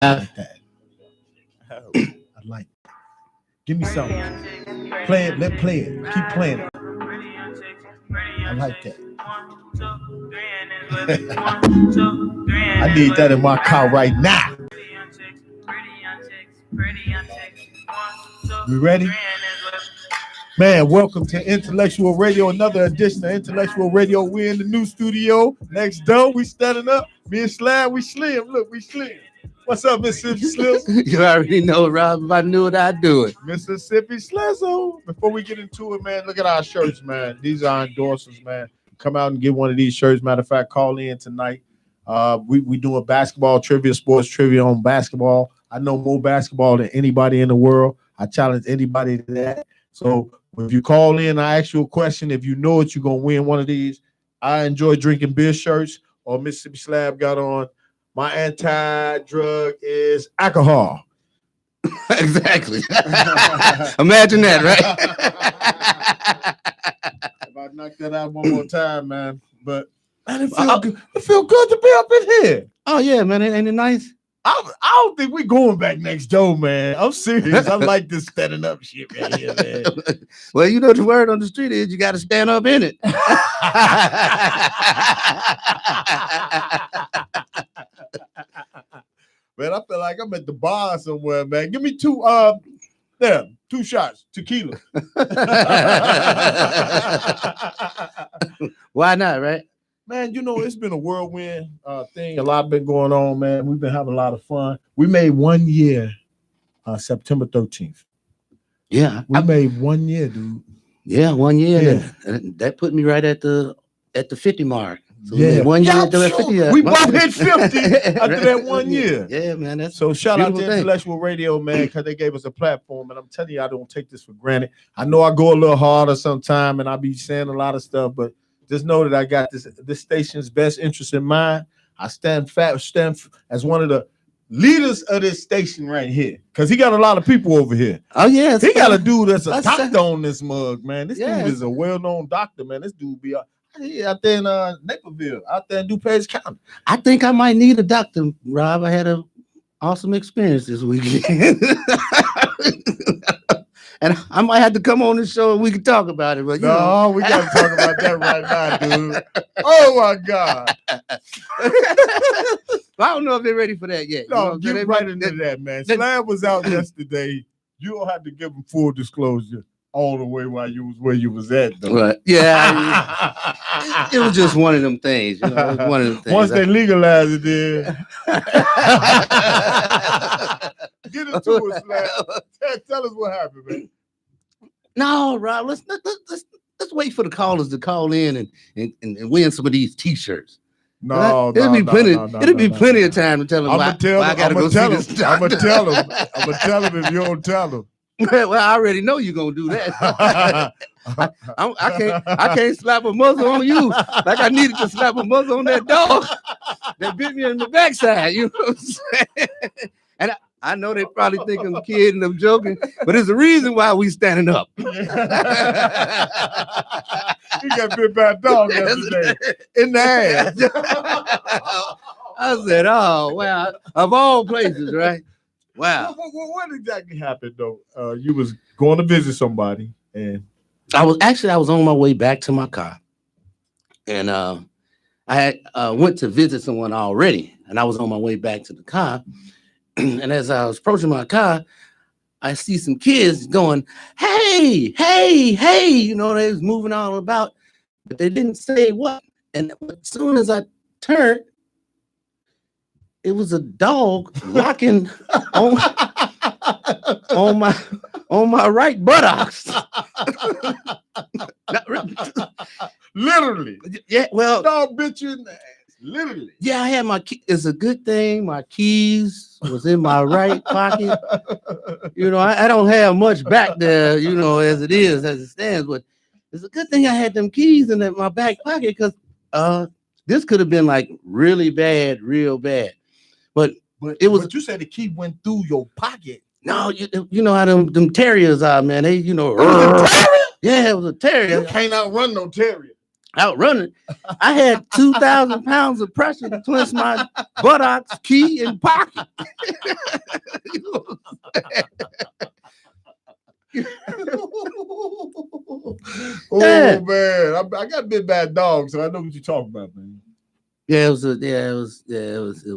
like that. Oh, I like it. Give me something. Play it. Let's play it. Keep playing it. I like that. I need that in my car right now. You ready? Man, welcome to Intellectual Radio, another edition of Intellectual Radio. We're in the new studio. Next door, we standing up. Me and Slab, we slim. Look, we slim. What's up, Mississippi Slim? You already know, Rob. If I knew it, I'd do it. Mississippi Slizzo. Before we get into it, man, look at our shirts, man. These are endorsers, man. Come out and get one of these shirts. Matter of fact, call in tonight. We doing basketball trivia, sports trivia on basketball. I know more basketball than anybody in the world. I challenge anybody to that. So if you call in, I ask you a question. If you know it, you're going to win one of these. I enjoy drinking beer shirts, or Mississippi Slab got on. My anti-drug is alcohol. Exactly. Imagine that, right? If I knock that out one more time, man. But man, it feel good to be up in here. Oh, yeah, man. Ain't it nice? I don't think we're going back next door, man. I'm serious. I like this standing up shit right here, man. Well, you know the word on the street is you got to stand up in it. Man, I feel like I'm at the bar somewhere, man. Give me two shots, tequila. Why not, right? Man, you know, it's been a whirlwind thing. A lot been going on, man. We've been having a lot of fun. We made 1 year, September 13th. Yeah. We made 1 year, dude. Yeah, 1 year. Yeah. That put me right at the 50 mark. So yeah. 1 year after that 50. We both hit 50 after that 1 year. Yeah, man. That's so shout out to Intellectual Radio, man, because they gave us a platform. And I'm telling you, I don't take this for granted. I know I go a little harder sometime and I be saying a lot of stuff, but just know that I got this station's best interest in mind. I stand as one of the leaders of this station right here, because he got a lot of people over here. Oh, yeah. He got a dude that's a doctor on this mug, man. This dude is a well-known doctor, man. This dude be out there in Naperville, out there in DuPage County. I think I might need a doctor, Rob. I had an awesome experience this weekend. And I might have to come on the show and we can talk about it. But no, we got to talk about that right now, dude. Oh, my God. I don't know if they're ready for that yet. No, get right into that, man. Slab was out yesterday. You don't have to give him full disclosure all the way while you was where you was at, though. Right. Yeah. It was just one of them things. You know, it was one of them things. Once they legalize it, then. Get into it, Slab. Tell us what happened, man. No, Rob, let's wait for the callers to call in and win some of these T-shirts. It'll be plenty of time to tell them why I gotta go see this. I'm gonna tell them if you don't tell them. Well, I already know you're gonna do that. I can't slap a muzzle on you like I needed to slap a muzzle on that dog that bit me in the backside. You know what I'm saying? And I know they probably think I'm kidding, I'm joking, but it's the reason why we standing up. You got bit by a dog yesterday in the ass. I said, oh, wow. Of all places, right? Wow. What exactly happened, though? You was going to visit somebody, and I was on my way back to my car, and I had went to visit someone already, and I was on my way back to the car. And as I was approaching my car, I see some kids going, hey, hey, hey, you know, they was moving all about, but they didn't say what. And as soon as I turned, it was a dog locking on my right buttocks. Literally. Yeah, well, dog bit you in the ass. Literally. Yeah, I had my key. It's a good thing my keys was in my right pocket. You know, I don't have much back there, you know, as it stands, but it's a good thing I had them keys in my back pocket, because this could have been like really bad, real bad. But it was. But you said the key went through your pocket. No, you know how them terriers are, man. They, you know. Yeah, it was a terrier. You can't outrun no terrier. out running. I had 2,000 pounds of pressure between my buttocks, key, and pocket. You know what Oh Yeah. man, I got bit by a dog, so I know what you're talking about, man. it was.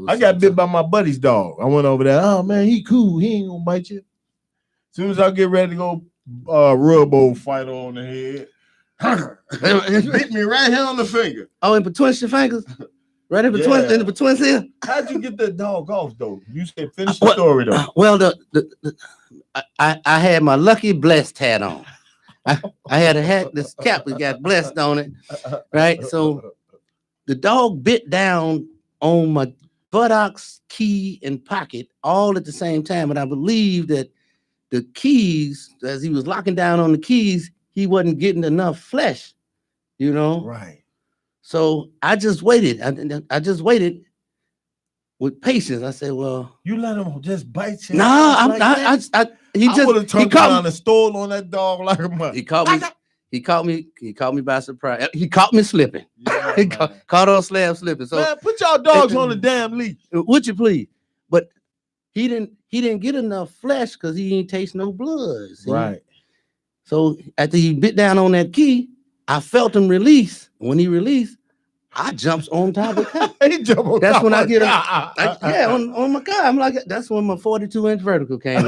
I got bit by my buddy's dog. I went over there. Oh man, he cool. He ain't gonna bite you. As soon as I get ready to go, rub fight on the head. Bit me right here on the finger. Oh, in between your fingers, right in between, Yeah. in between here. How'd you get that dog off though? You said finish the story though. Well, I had my lucky blessed hat on. I had a hat, this cap that got blessed on it, right? So the dog bit down on my buttocks, key, and pocket all at the same time. And I believe that the keys, as he was locking down on the keys, he wasn't getting enough flesh, you know? Right. So I just waited. I just waited with patience. I said, well, You let him just bite you. no, he would have just, turned around and stole on that dog like a mother. he caught me by surprise. He caught me slipping. Yeah, He man. caught on slab slipping. So Man, put y'all dogs on the damn leash. would you please? But he didn't get enough flesh because he didn't taste no blood. See? Right. So after he bit down on that key, I felt him release. When he released, I jumps on top of the car. He jump on That's top when I of get the on my car. I'm like, that's when my 42-inch vertical came in.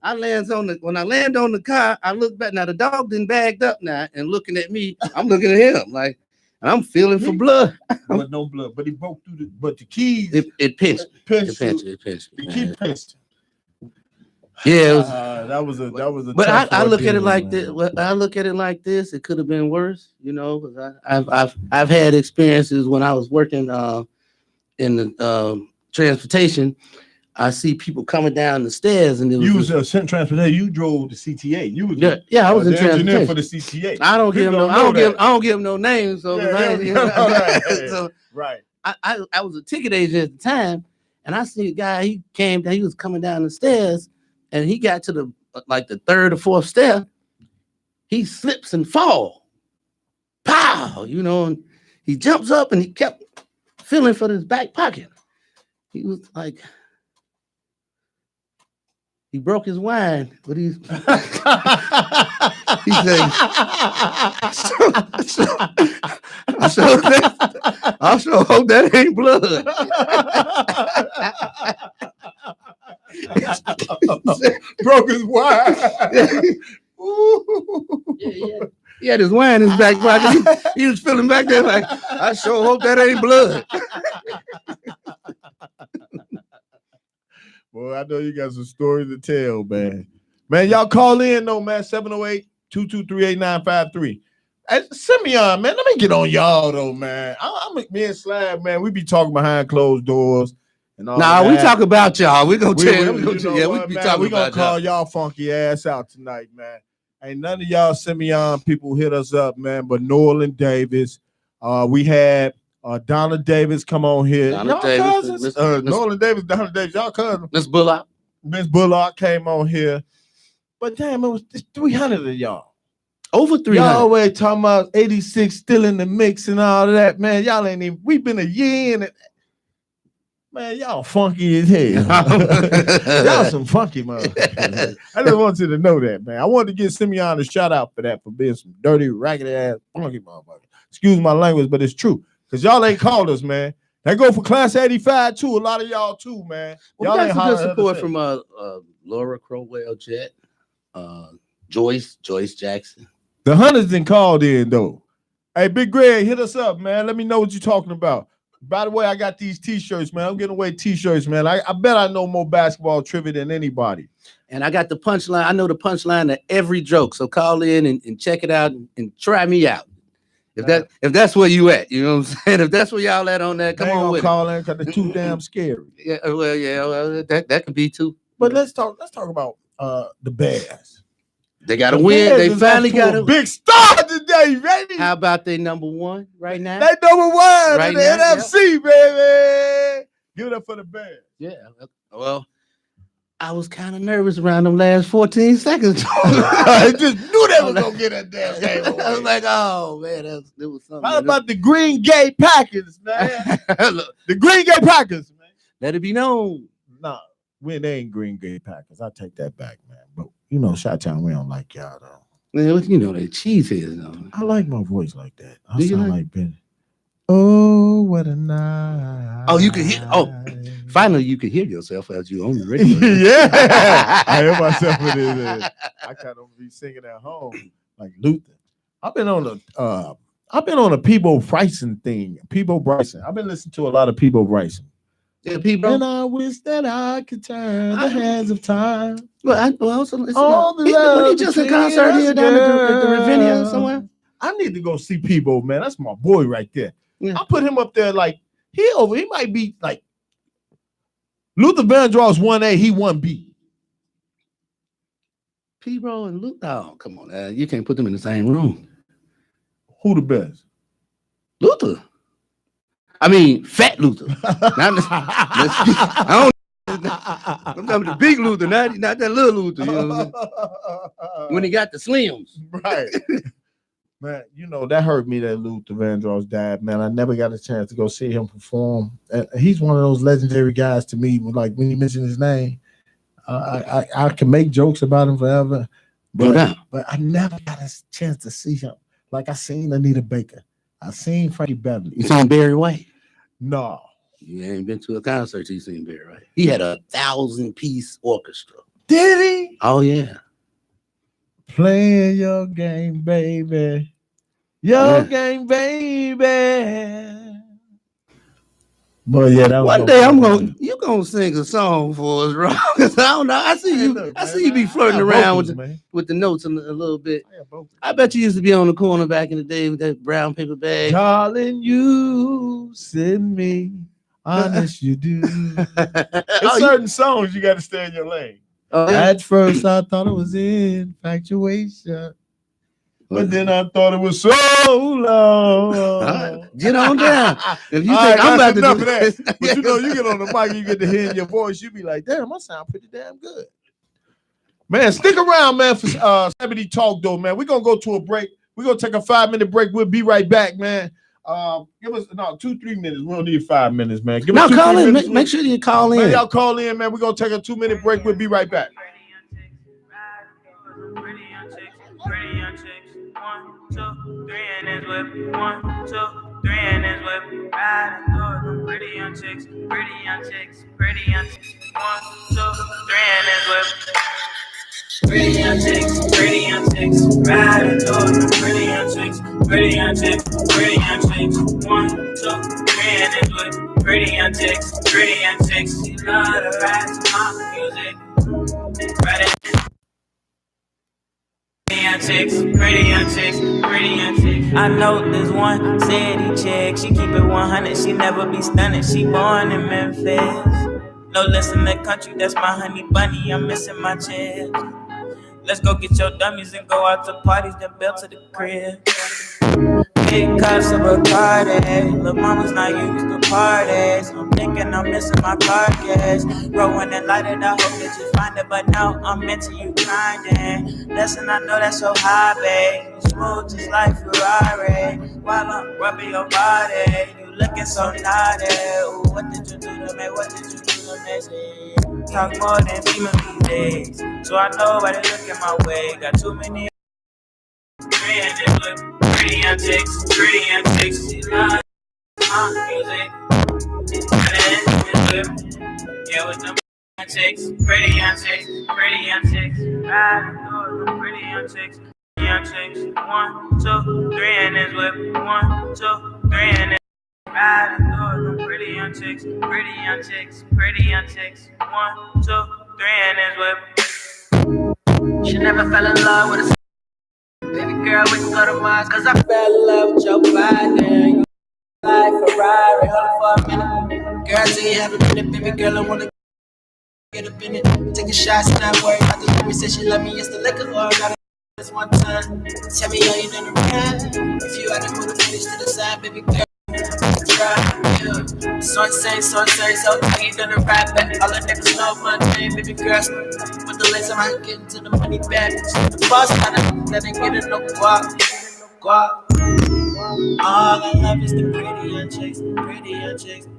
I lands on the when I land on the car, I look back. Now the dog didn't bagged up now and looking at me. I'm looking at him like, and I'm feeling for blood. But no blood. But he broke through the keys. It pinched. Pinched. It pinched. The key pinched. Yeah, it was. That was a. But tough I look at it ordeal, like man. this. Well, I look at it like this. It could have been worse, you know. Because I've had experiences when I was working in the transportation. I see people coming down the stairs, and it was You was sent transportation. You drove the CTA. You was I was in the engineer transportation for the CTA. I don't give People no. don't know I don't give no names. So, so right. I was a ticket agent at the time, and I see a guy. He came down. He was coming down the stairs, and he got to the the third or fourth step. He slips and fall. Pow! You know, and he jumps up and he kept feeling for his back pocket. He was like, he broke his wine, but he said, I sure hope that ain't blood. Broke his wine. Yeah. He had his wine in his back pocket. He was feeling back there like, I sure hope that ain't blood. Boy, I know you got some stories to tell, man. Man, y'all call in though, man. 708-223-8953. Hey, Simeon, man, let me get on y'all though, man. I'm me and Slab, man. We be talking behind closed doors and all. Nah, we talk about y'all. We gonna tell we you. be talking gonna about call y'all funky ass out tonight, man. Ain't none of y'all Simeon people hit us up, man. But Nolan Davis, we had Donna Davis come on here. Donna Y'all Davis, cousins? Nolan Davis, Donna Davis, y'all cousins. Miss Bullock. Miss Bullock came on here. But damn, it was 300 of y'all. Over 300. Y'all always talking about 86 still in the mix and all of that, man. Y'all ain't even, we been a year in it. Man, y'all funky as hell. Y'all some funky motherfuckers. I just want you to know that, man. I wanted to give Simeon a shout out for that, for being some dirty, raggedy ass funky motherfuckers. Excuse my language, but it's true. Because y'all ain't called us, man. That go for Class 85 too. A lot of y'all too, man. Well, Y'all we ain't got some good hollering support from Laura Crowell Jet, Joyce Jackson. The hunters didn't called in though. Hey, Big Greg, hit us up, man. Let me know what you're talking about. By the way, I got these t-shirts, man. I'm giving away t-shirts, man. I bet I know more basketball trivia than anybody. And I got the punchline. I know the punchline to every joke. So call in and check it out and try me out. If that's where you at, you know what I'm saying? If that's where y'all at on that, come on with call in because they're too damn scary. Yeah, well, that could be too. But let's talk about the Bears. They got to win. They finally got a big star today, baby. How about they number one right now? They number one in the NFC, baby. Give it up for the Bears. Yeah. Well, I was kind of nervous around them last 14 seconds. I just knew they was gonna get that damn game away. I was like, oh man, there was something. How about the Green Gate Packers, man? The Green Gate Packers, man. Let it be known. Nah, they ain't Green Gate Packers. I take that back, man. But you know, Chi-Town, we don't like y'all though. Man, you know that cheeseheads though. I like my voice like that. I Do you sound like Benny. Oh, what a night. Oh, you can hear. Oh, finally, you can hear yourself as you on the radio. Yeah, I hear myself with it. I kind of be singing at home like Luther. I've been on a Peebo Bryson thing. Peebo Bryson. I've been listening to a lot of Peebo Bryson. Yeah, Peebo. And I wish that I could turn the hands of time. Well, I also listen. All the love when he just a concert here down at the Ravinia somewhere. I need to go see Peebo, man. That's my boy right there. Yeah. I put him up there like he might be like Luther Vandross 1A, he 1B. Peebo and Luther. Oh, come on, you can't put them in the same room. Who the best? Luther. I mean, Fat Luther. I don't. I'm talking the big Luther, not that little Luther. You know what I'm saying? When he got the slims, right? Man, you know, that hurt me that Luther Vandross died, man. I never got a chance to go see him perform. And he's one of those legendary guys to me. Like, when you mention his name, I can make jokes about him forever. But I never got a chance to see him. Like, I seen Anita Baker. I seen Frankie Beverly. You seen Barry White? No. You ain't been to a concert, you seen Barry White. He had a 1,000-piece orchestra. Did he? Oh, yeah. Playing your game, baby. Your game, baby. But yeah, that was one day you gonna sing a song for us, Rob. I don't know. I see you be flirting around with the notes a little bit. I bet you used to be on the corner back in the day with that brown paper bag. Darling, you send me. Honest, you do. There's certain songs you got to stay in your lane. At first, I thought it was infatuation, but then I thought it was so long. Get on down. If you think I'm about to do that, but you know, you get on the mic, you get to hear your voice, you be like, "Damn, I sound pretty damn good." Man, stick around, man, for Celebrity Talk, though, man. We're gonna go to a break. We're gonna take a 5-minute break. We'll be right back, man. Give us 2-3 minutes. We don't need 5 minutes, man. Give us 2-3 call in. minutes. Make sure you call in. Man, y'all call in, man. We're gonna take a 2-minute break. We'll be right back. Pretty young chicks, 1, 2, 3 in his whip. 1, 2, 3 in his whip. Riding through them pretty young chicks, pretty young chicks, pretty young chicks. 1, 2, 3 in his whip. Pretty young chicks, riding through them pretty young chicks, pretty young chicks, pretty young chicks. 1, 2, 3 in his whip. Pretty young chicks, pretty young chicks. She love to ride to my music. Riding. Pretty young chicks. I know this one city chick. She keep it 100. She never be stunning. She born in Memphis. No listen to country. That's my honey bunny. I'm missing my chips. Let's go get your dummies and go out to parties. Then bail to the crib. Big cups of Bacardi. Lil' mama's not used to parties. I'm thinking I'm missing my car gas. Rolling and lighted, I hope that you find it. But now I'm into you grinding. Listen, I know that's so high, babe. You smooth just like Ferrari. While I'm rubbing your body, you looking so naughty. Ooh, what did you do to me? What did you do to me? Talk more than female these days. So I know why they looking my way. Got too many. Pretty young chicks, she love my music. Yeah, with them chicks, pretty young chicks, riding through them pretty young chicks, 1, 2, 3 in his whip. 1, 2, 3 in his riding through them pretty young chicks, pretty young chicks, 1, 2, 3 in his whip. She never fell in love with a baby girl, we can go to Mars, cause I fell in love with your body. You like Ferrari, hold it for a minute. Girl, till you have a minute, baby girl, I wanna get up in it. Take a shot, not worry about the baby. Say she love me, it's the liquor, or I gotta this one time. Tell me how you done around. If you had to move the finish to the side, baby girl, try. Yeah, so insane, so tight, done a rap back. All the niggas know my name, baby girl. With the lace around, getting to the money back. The boss, that ain't getting no guap. All I love is the pretty young chicks, pretty young chicks.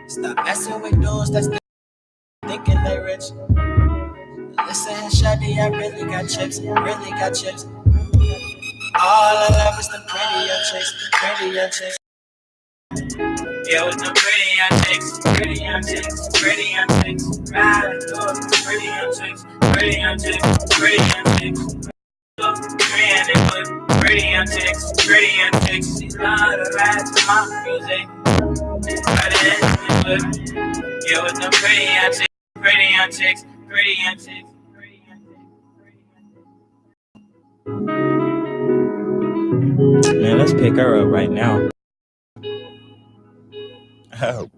Stop messing with dudes that's thinking they rich. Listen, shawty, I really got chips, really got chips. All I love is the pretty young chicks, pretty young chicks. Yeah, with the pretty young chicks, pretty young chicks, pretty young chicks. Riding through it, pretty young chicks, pretty young chicks, pretty young chicks. Pretty young chicks, pretty young chicks. She's love to ride to my music. Yeah, with the pretty young chicks, pretty young chicks, pretty young chicks. Man, let's pick her up right now. Oh.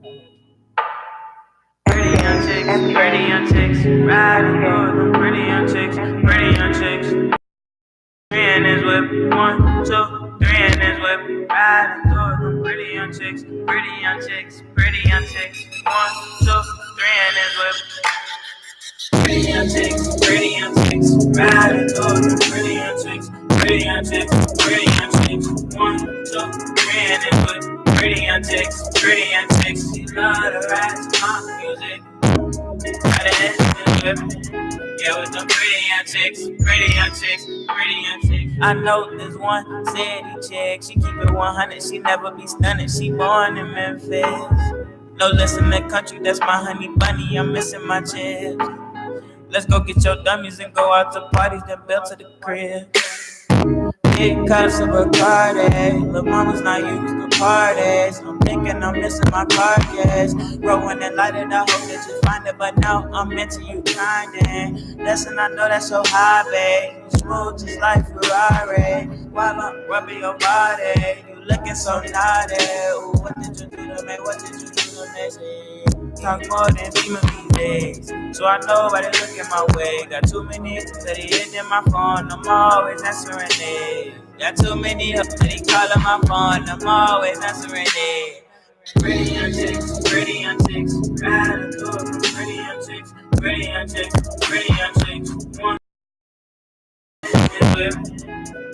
Pretty young chicks, riding through them. Pretty young chicks, pretty young chicks. 3 in his whip, 1, 2, 3 in his whip, riding through them. Pretty young chicks, pretty young chicks, pretty young chicks. 1, 2, 3 in his whip. Pretty young chicks, pretty young chicks, riding through them. Pretty young chicks, pretty young chicks, pretty young chicks. 1, 2, 3 in his whip. Pretty young chicks, pretty young chicks. She love to ride to my music. Riding in his whip. Yeah, with them pretty young chicks, pretty young chicks, pretty young chicks. I know this one city chick. She keep it 100, she never be stunning. She born in Memphis. No, listen, that country, that's my honey bunny. I'm missing my chips. Let's go get your dummies and go out to parties, then build to the crib. Big cups of Bacardi, the mama's not used to parties. I'm thinking I'm missing my car gas. Rolling and lighted, I hope that you find it. But now I'm into you grinding. Listen, I know that's so high, babe. You smooth just like Ferrari. While I'm rubbing your body, you looking so naughty. Ooh, what did you do to me? What did you do to me? Talk more than female these days. So I know why they looking my way. Got too many that he hit in my phone. I'm always answering it. Got too many that he calling my phone. I'm always answering it. Pretty young chicks, pretty young chicks. Riding through it. Pretty young chicks, pretty young chicks, pretty young chicks. One.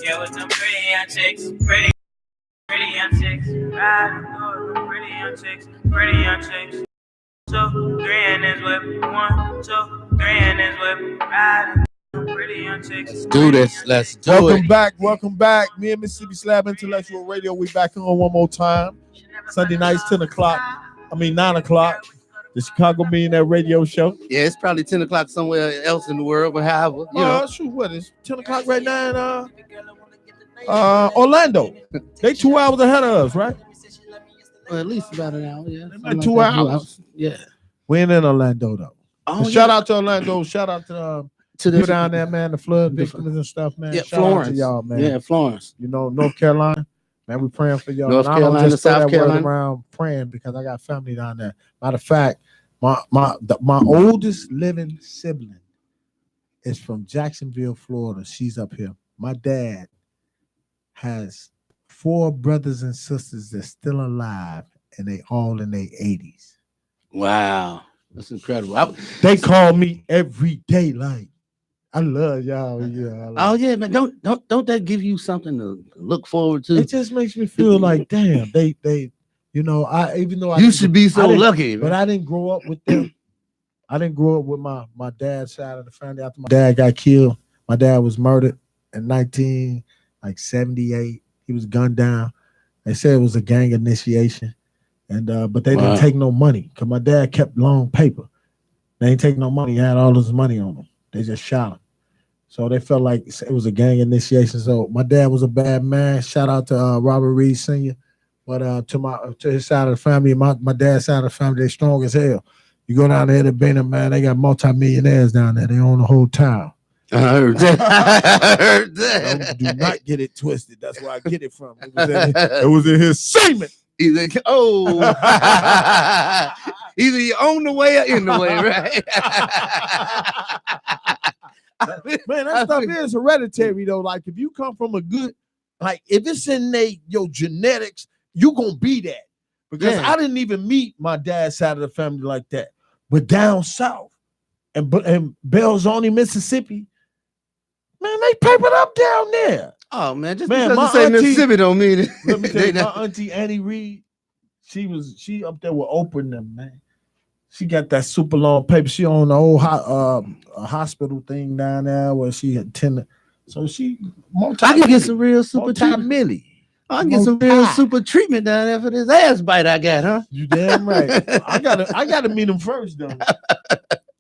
Yeah, with them pretty young chicks, pretty young chicks. Riding through it. Pretty young chicks, pretty young chicks. 2, 3 in his whip. 1, 2, 3 in his whip. Riding. Pretty young chicks. Let's do this. Let's do it. Welcome back. Me and Mississippi Slab Intellectual Radio. We back on one more time. Sunday nights, 9 o'clock. The Chicago Millionaire Radio Show. Yeah, it's probably 10 o'clock somewhere else in the world, but however, you know. Shoot, what is 10 o'clock right now in Orlando? They 2 hours ahead of us, right? Well, at least about an hour, yeah. Like 2 hours. Yeah. We ain't in Orlando though. Oh, shout out to Orlando. Shout out to the down there, man. The flood victims and stuff, man. Yeah, shout Florence. out to y'all, man. Yeah, Florence. You know, North Carolina. Man, we praying for y'all. North Carolina, South Carolina. Around praying because I got family down there. Matter of fact, my oldest living sibling is from Jacksonville, Florida. She's up here. My dad has 4 brothers and sisters that's still alive, and they all in their 80s. Wow, that's incredible. They call me every day, like, I love y'all. Yeah. Oh yeah, man. Don't that give you something to look forward to? It just makes me feel like, damn, they, you know, you should be so lucky. But I didn't grow up with them. I didn't grow up with my dad's side of the family. After my dad got killed, my dad was murdered in 1978. He was gunned down. They said it was a gang initiation, and but they didn't take no money because my dad kept long paper. They didn't take no money. He had all this money on him. They just shot him. So they felt like it was a gang initiation. So my dad was a bad man. Shout out to Robert Reed Sr. But to his side of the family, my dad's side of the family, they strong as hell. You go down there to Benham, man, they got multi-millionaires down there. They own the whole town. I heard that. Do not get it twisted. That's where I get it from. It was in his semen. Either you on the way or in the way, right? Man, that stuff is hereditary though. Like if you come from a good, like if it's in your genetics, you gonna be that. because I didn't even meet my dad's side of the family like that. But down south and Belzoni, Mississippi, man, they papered up down there. Oh man, just because you say Mississippi don't mean it. Let me tell you, my auntie Annie Reed, she up there with Oprah and them, man. She got that super long paper. She on the old hospital thing down there where she attended. So she I can get some real super treatment. I can get some real super treatment down there for this ass bite I got, huh? You damn right. I gotta meet him first though.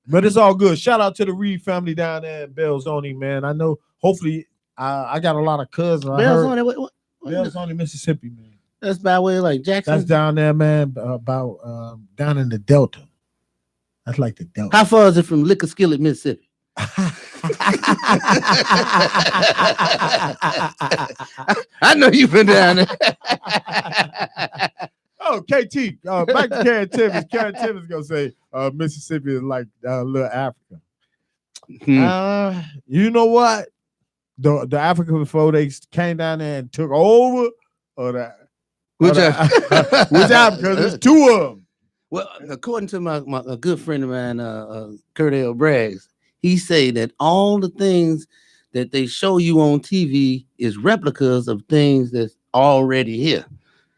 But it's all good. Shout out to the Reed family down there in Belzoni, man. I know. Hopefully, I got a lot of cousins. Belzoni, Mississippi, man. That's by way of like Jackson. That's down there, man. About down in the Delta. That's like the Delta. How far is it from Liquor Skillet, Mississippi? I know you've been down there. Oh, KT. Back to Karen Timmons. Karen Timmons gonna say Mississippi is like little Africa. You know what? The Africa before they came down there and took over, or that which Africa? Because there's two of them. Well, according to my good friend of mine, Curdale Braggs, he say that all the things that they show you on TV is replicas of things that's already here.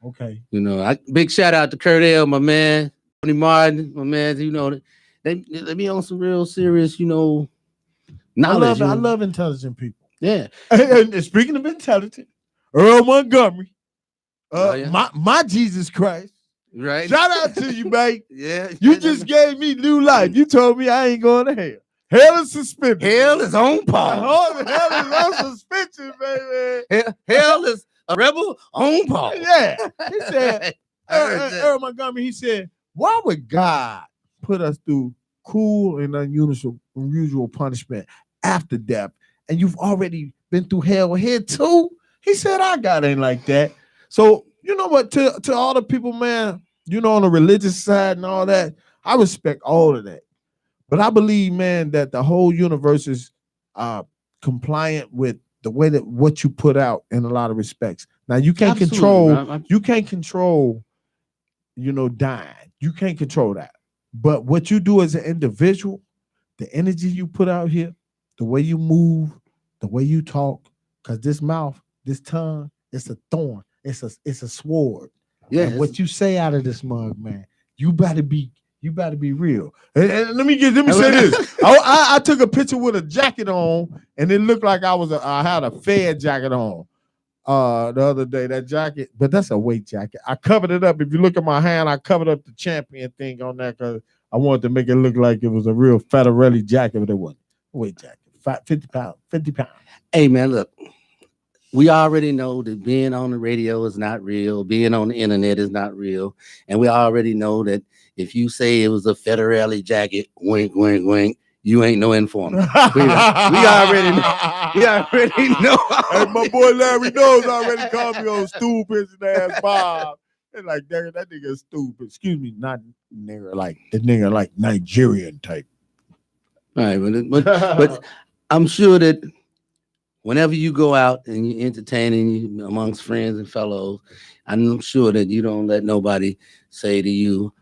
Okay. You know, big shout out to Curdale, my man, Tony Martin, my man. You know, they be on some real serious, you know, knowledge. I love intelligent people. Yeah. And speaking of intelligent, Earl Montgomery, my Jesus Christ. Right. Shout out to you, mate. Yeah. You just gave me new life. You told me I ain't going to hell. Hell is suspended. Hell is on pause. Hell is on suspension, baby. Hell is a rebel on pause. Yeah. He said, Earl Montgomery, he said, why would God put us through cruel and unusual punishment after death? And you've already been through hell here too? He said, our God ain't like that. So, you know what, to all the people, man, you know, on the religious side and all that, I respect all of that. But I believe, man, that the whole universe is compliant with the way that what you put out in a lot of respects. Now you can't control, you know, dying. You can't control that. But what you do as an individual, the energy you put out here, the way you move, the way you talk, because this mouth, this tongue, it's a thorn. It's a sword. Yeah. And what you say out of this mug, man, you better be real. And let me say this. I took a picture with a jacket on, and it looked like I had a Fed jacket on the other day. That jacket, but that's a weight jacket. I covered it up. If you look at my hand, I covered up the champion thing on that because I wanted to make it look like it was a real Federelli jacket, but it wasn't. Weight jacket. 50 pounds. Hey man, look. We already know that being on the radio is not real. Being on the internet is not real. And we already know that if you say it was a Federelli jacket, wink, wink, wink, you ain't no informer. We already know. We already know. Hey, my boy Larry Knows already called me on stupid ass Bob. And like, that nigga is stupid. Excuse me, not nigga like the nigga like Nigerian type. All right, but I'm sure that whenever you go out and you're entertaining amongst friends and fellows, I'm sure that you don't let nobody say to you,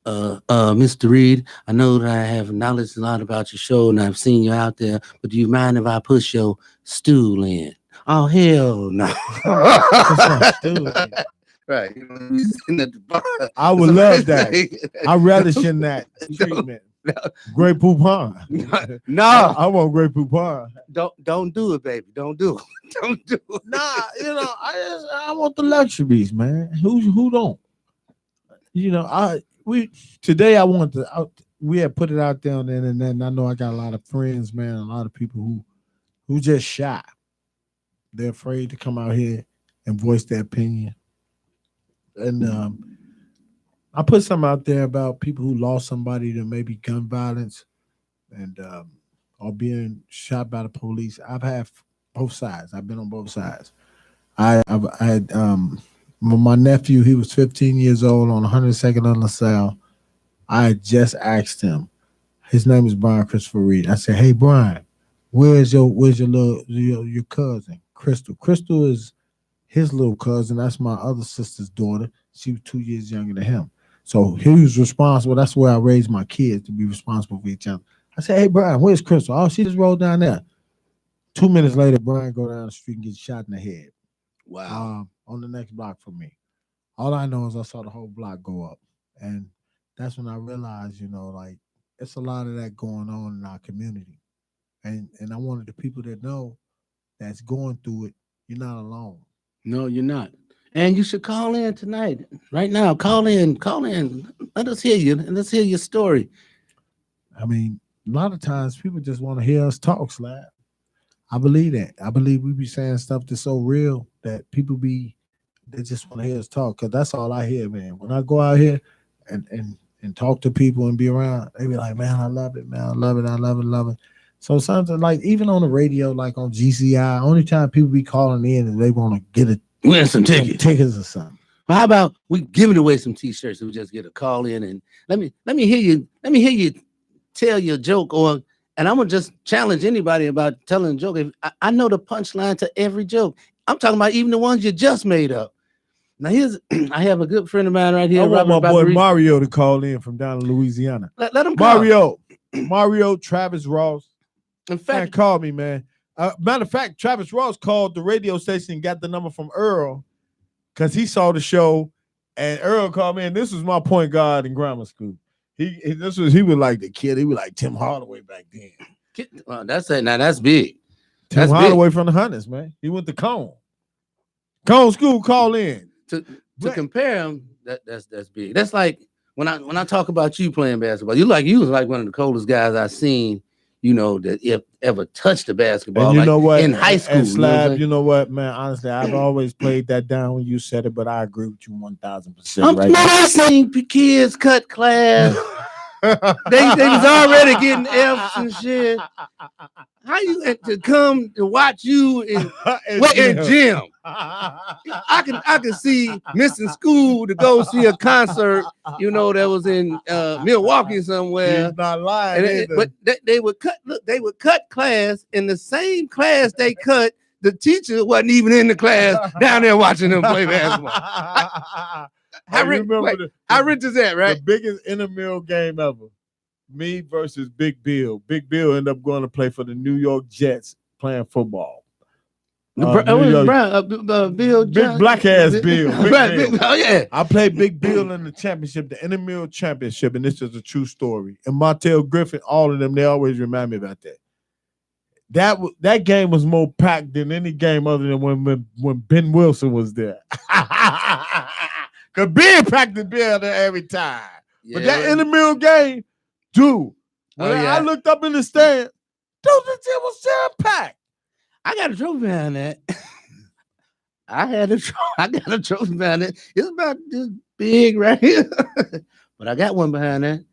Mr. Reed, I know that I have knowledge a lot about your show and I've seen you out there, but do you mind if I push your stool in? Oh, hell no. Right. I would love that. I relish in that treatment. No. Great Poupon. No, I want Great Poupon. Don't do it, baby. Don't do it. Don't do it. Nah, you know, I want the luxuries, man. Who don't? You know, we had put it out there on the internet, and I know I got a lot of friends, man, a lot of people who just shy. They're afraid to come out here and voice their opinion. And I put something out there about people who lost somebody to maybe gun violence and or being shot by the police. I've had both sides. I've been on both sides. I had my nephew, he was 15 years old on 102nd on LaSalle. I had just asked him, his name is Brian Christopher Reed. I said, hey, Brian, where's your cousin, Crystal? Crystal is his little cousin. That's my other sister's daughter. She was 2 years younger than him. So he was responsible. That's where I raised my kids, to be responsible for each other. I said, hey, Brian, where's Crystal? Oh, she just rolled down there. 2 minutes later, Brian go down the street and get shot in the head. Wow. On the next block from me. All I know is I saw the whole block go up. And that's when I realized, like, it's a lot of that going on in our community. And I wanted the people that know that's going through it, you're not alone. No, you're not. And you should call in tonight, right now. Call in. Let us hear you, and let's hear your story. I mean, a lot of times people just want to hear us talk, Slab. I believe that. I believe we be saying stuff that's so real that they just want to hear us talk, because that's all I hear, man. When I go out here and talk to people and be around, they be like, man, I love it, man. I love it. So something like, even on the radio, like on GCI, only time people be calling in and they want to get win some tickets or something. Well, how about we giving away some T-shirts? We just get a call in, and let me hear you tell your joke, and I'm gonna just challenge anybody about telling a joke. If I know the punchline to every joke. I'm talking about even the ones you just made up. Now I have a good friend of mine right here. I want my boy Mario to call in from down in Louisiana. Let him call. Mario, Travis Ross. In fact, man, call me, man. Matter of fact, Travis Ross called the radio station and got the number from Earl because he saw the show, and Earl called me, and this was my point guard in grammar school. He was like the kid. He was like Tim Hardaway back then. That's it. Now that's big. Tim Hardaway from the Hunters, man. He went to Cone School. Call in to compare him. That's big. That's like when I talk about you playing basketball. You was like one of the coldest guys I've seen. That ever touched the basketball. And you know what? In high school. And Slab, you know what, man? Honestly, I've always played that down when you said it, but I agree with you 1,000%. Right now. I seen kids cut class. they was already getting F's and shit. How you to come to watch you in gym? I can see missing school to go see a concert. That was in Milwaukee somewhere. He's not lying. But they would cut. Look, they would cut class in the same class they cut. The teacher wasn't even in the class down there watching them play basketball. How rich is that, right? The biggest intramural game ever. Me versus Big Bill. Big Bill ended up going to play for the New York Jets playing football. Bill, big black ass Bill. Bill. Oh yeah. I played Big Bill in the championship, the intramural championship, and this is a true story. And Martell Griffin, all of them, they always remind me about that. That game was more packed than any game other than when Ben Wilson was there. Because Ben packed the bill there every time. Yeah. But that intramural game, dude, when I looked up in the stand, dude, the gym was still packed. I got a trophy behind that. I got a trophy behind that. It's about this big right here. But I got one behind that.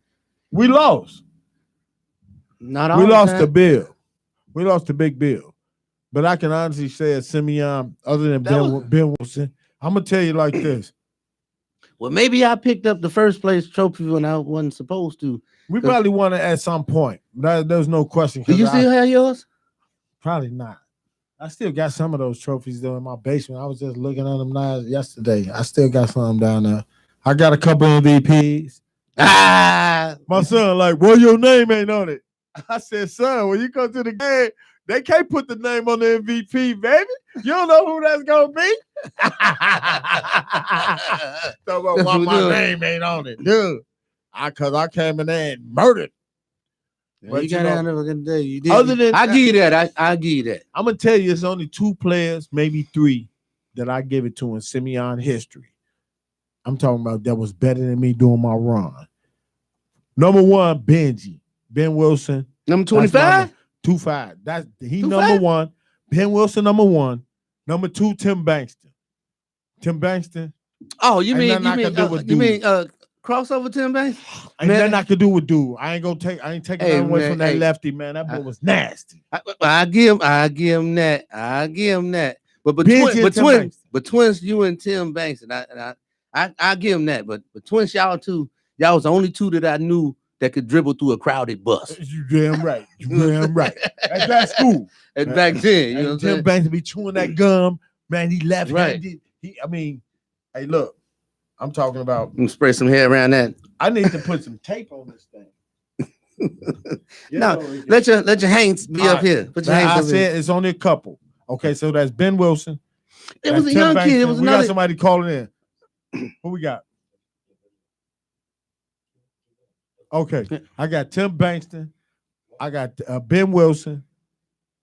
We lost. Not all. We lost the Bill. We lost the Big Bill. But I can honestly say at Simeon, other than Ben Wilson, I'm going to tell you like this. Well, maybe I picked up the first place trophy when I wasn't supposed to. We probably won it at some point. There's no question. Do you still have yours? Probably not. I still got some of those trophies though in my basement. I was just looking at them yesterday. I still got some down there. I got a couple MVPs. My son like, well, your name ain't on it. I said, son, when you go to the game, they can't put the name on the MVP, baby. You don't know who that's gonna be. Talk about why my name ain't on it, dude. Cause I came in there and murdered. Well, you got down there the day. You did. Other than I give you that. I give you that. I'm gonna tell you, it's only 2 players, maybe 3, that I give it to in Simeon history. I'm talking about that was better than me doing my run. Number 1, Benji. Ben Wilson. Number 25? 25. That's he 25? Number 1. Ben Wilson, number 1. Number 2, Tim Bankston. Tim Bankston. Oh, you mean crossover Tim Banks? Ain't nothing I could do with dude. I ain't taking nothing away from that lefty, man. That boy was nasty. I give him that. But Twins, you and Tim Banks, and I give him that. But Twins, y'all was the only 2 that I knew that could dribble through a crowded bus. You damn right. At that school. And back then, you know, Tim Banks be chewing that gum, man. He left-handed. Hey, look, I'm talking about. You spray some hair around that. I need to put some tape on this thing. No, let your hands be up here. Put your hands I up said here. it's only a couple. Okay, so that's Ben Wilson. It was a Tim young Bankston. kid. It was we another. got somebody calling in. Who we got? Okay, I got Tim Bankston. I got Ben Wilson,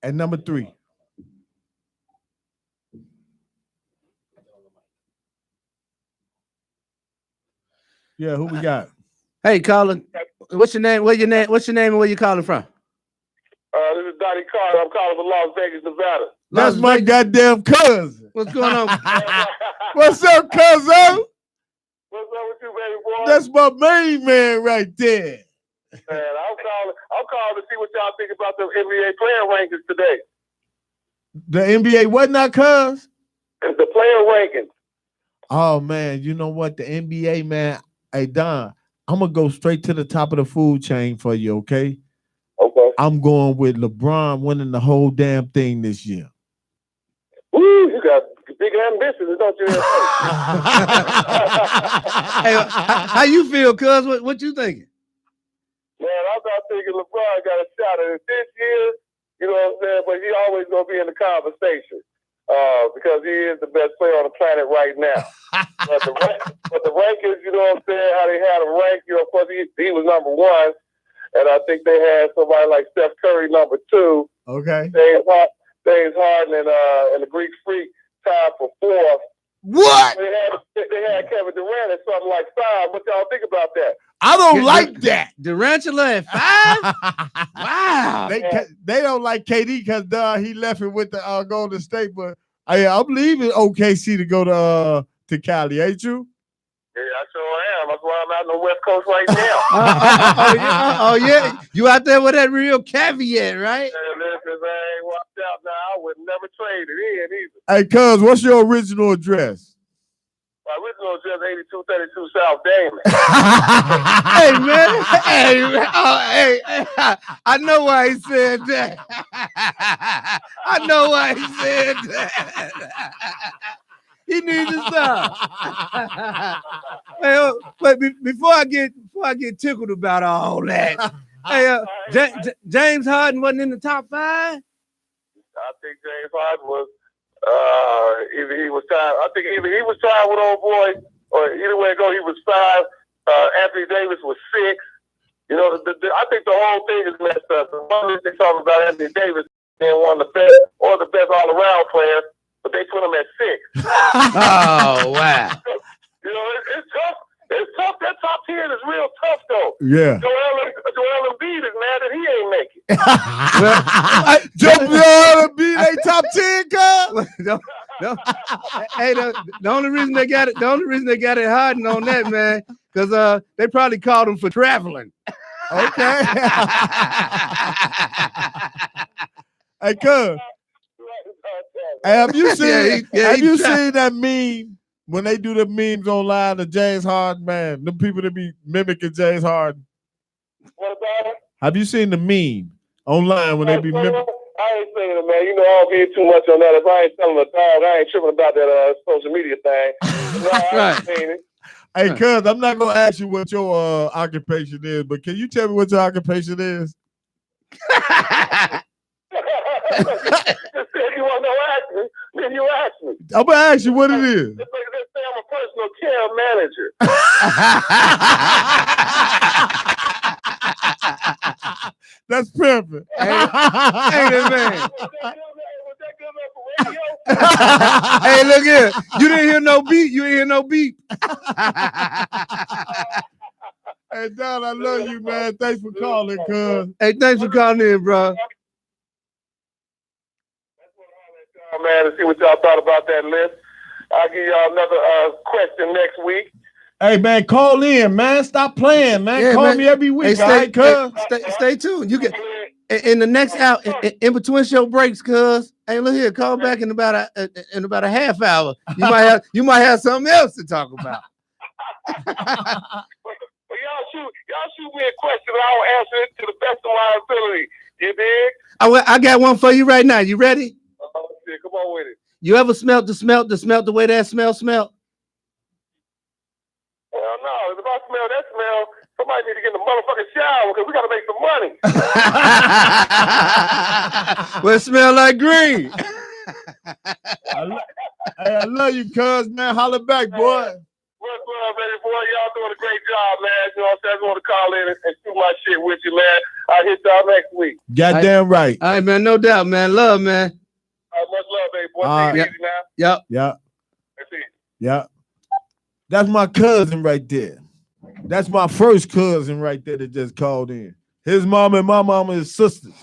and number 3. Yeah, who we got? Hey, Colin. What's your name? What's your name and where you calling from? This is Donnie Carter. I'm calling from Las Vegas, Nevada. That's my goddamn cousin. What's going on? What's up, cousin? What's up with you, baby boy? That's my main man right there. Man, I'm calling to see what y'all think about the NBA player rankings today. The NBA what not, cuz? The player rankings. Oh, man, you know what? The NBA, man. Hey, Don, I'm going to go straight to the top of the food chain for you, okay? Okay. I'm going with LeBron winning the whole damn thing this year. Woo, you got big ambitions, don't you? Hey, how you feel, cuz? What you thinking? Man, I'm not thinking LeBron got a shot at it this year, you know what I'm saying? But he always going to be in the conversation because he is the best player on the planet right now. but the rankings, you know what I'm saying, how they had him ranked, you know, of course, he was number 1. And I think they had somebody like Steph Curry number 2. Okay. James Harden and the Greek Freak tied for 4th. What? They had Kevin Durant at something like 5. What y'all think about that? I don't like that. Durantula at 5? Wow. They don't like KD because he left it with the Golden State. But I'm leaving OKC to go to Cali, ain't you? Yeah, I sure am. That's why I'm out on the West Coast right now. Oh, yeah. You out there with that real caveat, right? Yeah, listen, man, watch out now. I would never trade it in either. Hey, cuz, what's your original address? My original address 8232 South Damon. Hey, man. Hey. I know why he said that. I know why he said that. He needs to stop. Hey, but before I get tickled about all that, hey, James Harden wasn't in the top 5. I think James Harden was. Either he was tied. I think either he was tied with old boy, or either way it go, he was 5. Anthony Davis was 6. You know, I think the whole thing is messed up. The one they talk about Anthony Davis being one of the best or the best all around players, but they put him at 6. Oh wow! You know, it's tough. It's tough. That top 10 is real tough, though. Yeah. Joel Embiid is mad that he ain't make it. Joel Embiid ain't top 10, cuz. No. Hey, the only reason they got it Harden on that, man, because they probably called him for traveling. Okay. Hey, cuz. Have you seen? Have you seen that meme? When they do the memes online of James Harden, man, the people that be mimicking James Harden. What about it? Have you seen the meme online when they be mimicking? I ain't seen it, man. You know, I don't get too much on that. If I ain't telling a dog, I ain't tripping about that social media thing. No, I ain't seen it. Hey, cuz, I'm not going to ask you what your occupation is, but can you tell me what your occupation is? You want to ask me? Then you ask me. I'm going to ask you what it is. Let's say I'm a personal care manager. That's perfect. Hey, man. Was that good enough for radio? Hey, look here. You didn't hear no beat. You didn't hear no beat. Hey, Don, I love you, man. Thanks for calling, cuz. Hey, thanks for calling in, bro. Man, to see what y'all thought about that list. I'll give y'all another question next week. Hey, man, call in, man. Stop playing, man. Yeah, call man. me every week, Hey, all right, cuz? stay tuned. You get in the next hour, in between show breaks, cuz. Hey, look here, call back in about a half hour. You might have something else to talk about. Well, y'all shoot me a question, and I'll answer it to the best of my ability. You dig? I got one for you right now. You ready? Oh, shit, come on with it. You ever smelt the way that smell? no. If I smell that smell, somebody need to get in the motherfucking shower because we got to make some money. Well, it smell like green. I love you, cuz, man. Holla back, boy. What's up, baby boy? Y'all doing a great job, man. You know what I'm saying? I just want to call in and shoot my shit with you, man. I'll hit y'all next week. Goddamn right. All right, man. No doubt, man. Love, man. Much love, baby boy. Take it easy now. Yep. Yeah. That's it. Yeah. That's my cousin right there. That's my first cousin right there that just called in. His mama and my mama is sisters.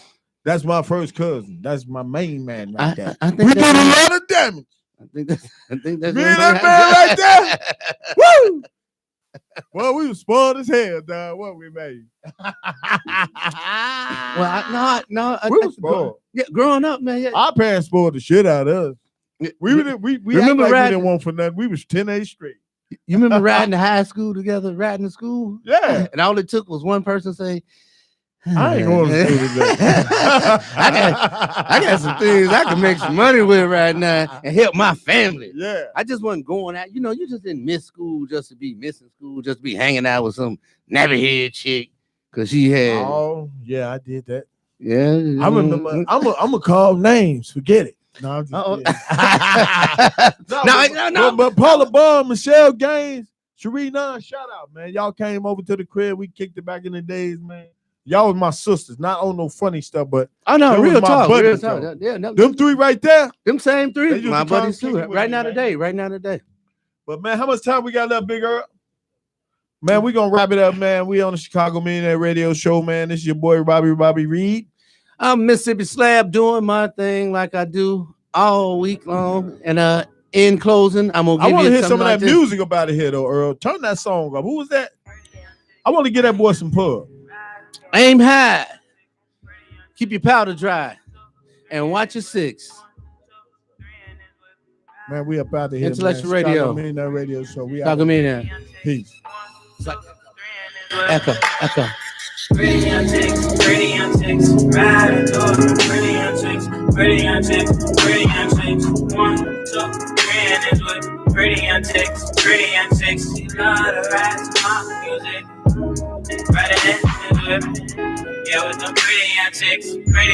That's my first cousin. That's my main man right there. I think We did a lot of damage. I think that's Me and that man right there. Woo! Well, we was spoiled as hell, dog. What we made. Well, We was spoiled. Yeah, growing up, man. Yeah. Our parents spoiled the shit out of us. We remember act like we riding- didn't want for nothing. We was 10A straight. You remember riding to high school together, riding to school? Yeah. And all it took was one person say, I ain't going to school today. I got some things I can make some money with right now and help my family. Yeah. I just wasn't going out. You know, you just didn't miss school just to be missing school, just to be hanging out with some nappy head chick because she had. Oh, yeah, I did that. Yeah. I remember. I'm gonna call names. Forget it. No, I'm just No. But Paula Ball, Michelle Gaines, Cherie Nunn, shout out, man. Y'all came over to the crib. We kicked it back in the days, man. Y'all was my sisters. Not on no funny stuff, but Oh no, That was real my talk. buddies, Real talk. though. Yeah, no, them three right there. them same They three. used My to come buddies kick too. it with Right me, now man. today. Right now today. But man, how much time we got left, Big Earl? Man, we gonna wrap it up, man. We on the Chicago Millionaire Radio Show, man. This is your boy Robbie Reed. I'm Mississippi Slab doing my thing like I do all week long. And in closing, I'm gonna give I want to you hear some of like that music about it here, though, Earl. Turn that song up. Who was that? I want to get that boy some pub. Aim high, keep your powder dry, and watch your six. Man, we up out of here. Intellectual man. Chicago Radio. Millionaire Radio Show. We out. Chicago Millionaire. Peace. Echo. Pretty young chicks, ride or pretty young chicks, pretty young chicks, pretty young chicks. 1, 2, 3 and it's with pretty young chicks, pretty young chicks. She love to ride to my music, right in it, yeah, with them pretty young chicks, pretty.